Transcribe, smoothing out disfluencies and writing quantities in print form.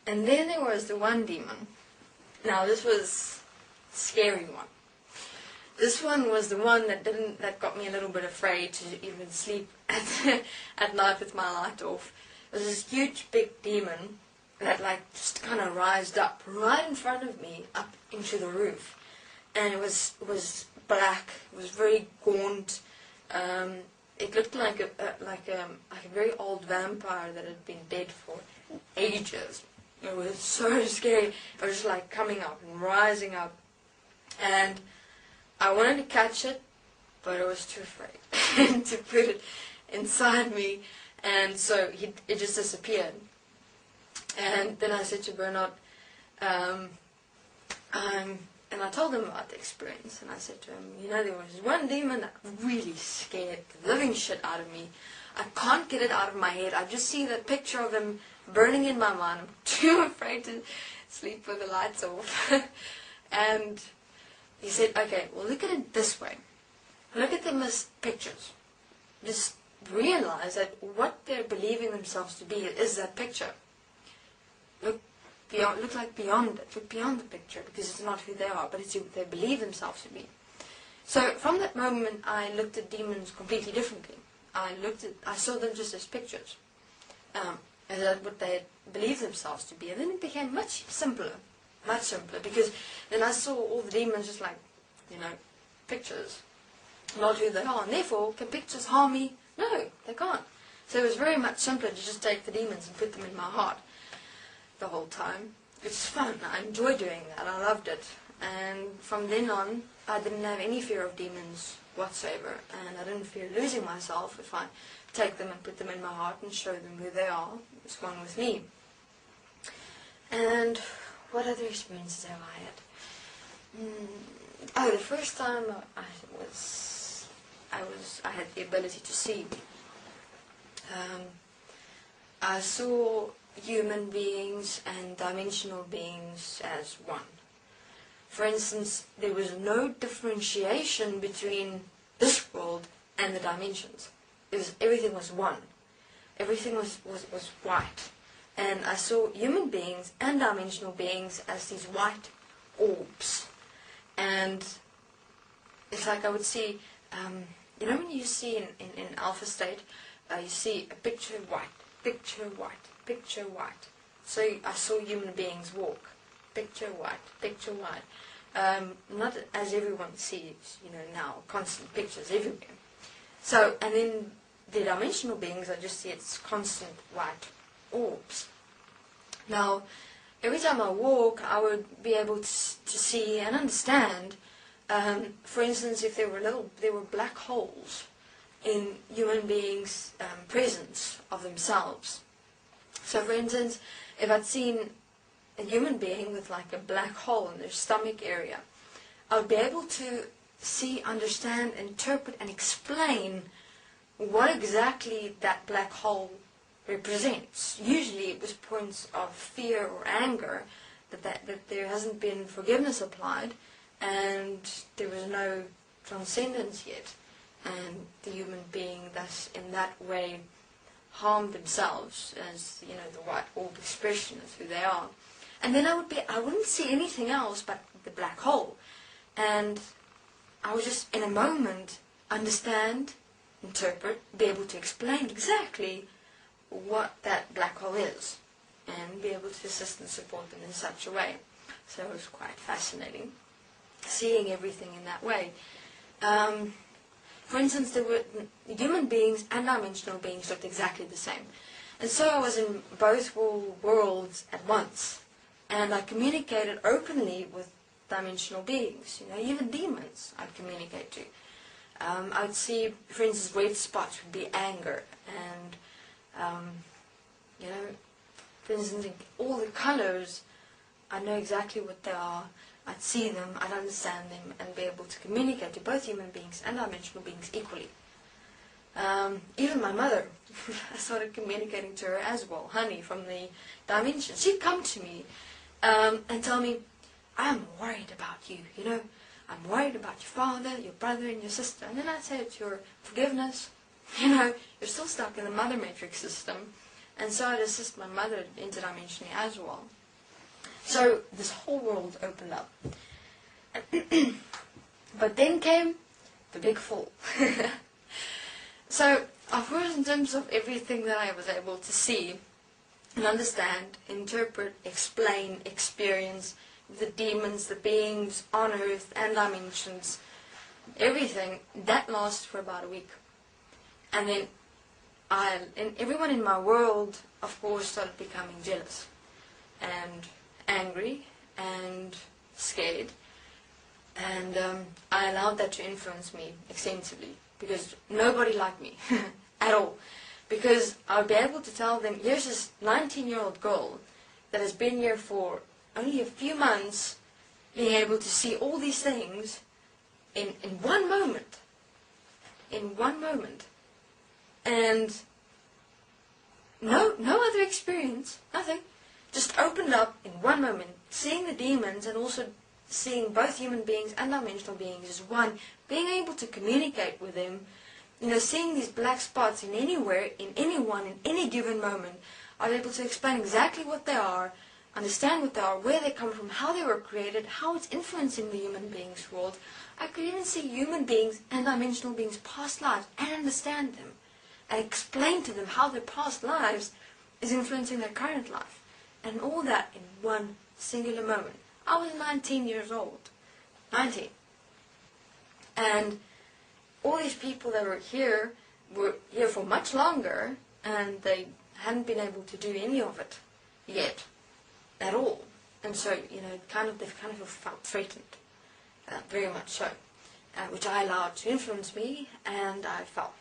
And then there was the one demon. Now this was a scary one. This one was the one that got me a little bit afraid to even sleep at night with my light off. It was this huge big demon that like just kind of rised up right in front of me up into the roof. And it was black. It was very gaunt. It looked like a very old vampire that had been dead for ages. It was so scary. It was just like coming up and rising up. And I wanted to catch it, but I was too afraid to put it inside me. And so it just disappeared. And then I said to Bernard, and I told him about the experience, and I said to him, you know, there was one demon that really scared the living shit out of me. I can't get it out of my head. I just see that picture of him burning in my mind. I'm too afraid to sleep with the lights off. And he said, okay, well, look at it this way. Look at them as pictures. Just realize that what they're believing themselves to be is that picture. Look like beyond it. Look beyond the picture, because it's not who they are, but it's who they believe themselves to be. So from that moment, I looked at demons completely differently. I saw them just as pictures, and that's what they believed themselves to be. And then it became much simpler, because then I saw all the demons just like, you know, pictures, not who they are. And therefore, can pictures harm me? No, they can't. So it was very much simpler to just take the demons and put them in my heart the whole time. It's fun. I enjoy doing that. I loved it. And from then on, I didn't have any fear of demons whatsoever, and I didn't fear losing myself if I take them and put them in my heart and show them who they are. It's one with me. And what other experiences have I had? The first time I had the ability to see. I saw human beings and dimensional beings as one. For instance, there was no differentiation between this world and the dimensions. Everything was one. Everything was white. And I saw human beings and dimensional beings as these white orbs. And it's like I would see, you know when you see in alpha state, you see a picture white, picture white, picture white. So I saw human beings walk, picture white, picture white. Not as everyone sees, you know, now, constant pictures everywhere. So, and then the dimensional beings, I just see it's constant white orbs. Now, every time I walk, I would be able to see and understand, for instance, if there were black holes in human beings' presence of themselves. So, for instance, if I'd seen a human being with like a black hole in their stomach area, I would be able to see, understand, interpret, and explain what exactly that black hole represents. Usually it was points of fear or anger, that there hasn't been forgiveness applied, and there was no transcendence yet, and the human being thus in that way harmed themselves as, you know, the white orb expression of who they are. And then I wouldn't see anything else but the black hole. And I would just, in a moment, understand, interpret, be able to explain exactly what that black hole is, and be able to assist and support them in such a way. So it was quite fascinating, seeing everything in that way. For instance, there were human beings and dimensional beings looked exactly the same. And so I was in both worlds at once. And I communicated openly with dimensional beings, you know, even demons I'd communicate to. I'd see, for instance, red spots would be anger, and, you know, for instance, all the colors, I know exactly what they are. I'd see them, I'd understand them, and be able to communicate to both human beings and dimensional beings equally. Even my mother, I started communicating to her as well, honey, from the dimension. She'd come to me and tell me, I'm worried about you, you know, I'm worried about your father, your brother, and your sister. And then I'd say it's your forgiveness, you know, you're still stuck in the mother matrix system. And so I'd assist my mother interdimensionally as well. So this whole world opened up. But then came the big fall. So, of course, in terms of everything that I was able to see and understand, interpret, explain, experience, the demons, the beings on earth and dimensions, everything, that lasted for about a week. And then and everyone in my world, of course, started becoming jealous and angry and scared. And I allowed that to influence me extensively, because nobody liked me at all. Because I would be able to tell them, here's this 19-year-old girl that has been here for only a few months, being able to see all these things in one moment. In one moment. And no other experience, nothing. Just opened up in one moment, seeing the demons and also seeing both human beings and dimensional beings as one, being able to communicate with them, seeing these black spots in anywhere, in anyone, in any given moment. I was able to explain exactly what they are, understand what they are, where they come from, how they were created, how it's influencing the human beings' world. I could even see human beings and dimensional beings' past lives and understand them, and explain to them how their past lives is influencing their current life. And all that in one singular moment. I was 19 years old. 19. And all these people that were here for much longer, and they hadn't been able to do any of it yet, at all. And so, they've kind of felt threatened, very much so, which I allowed to influence me, and I fell.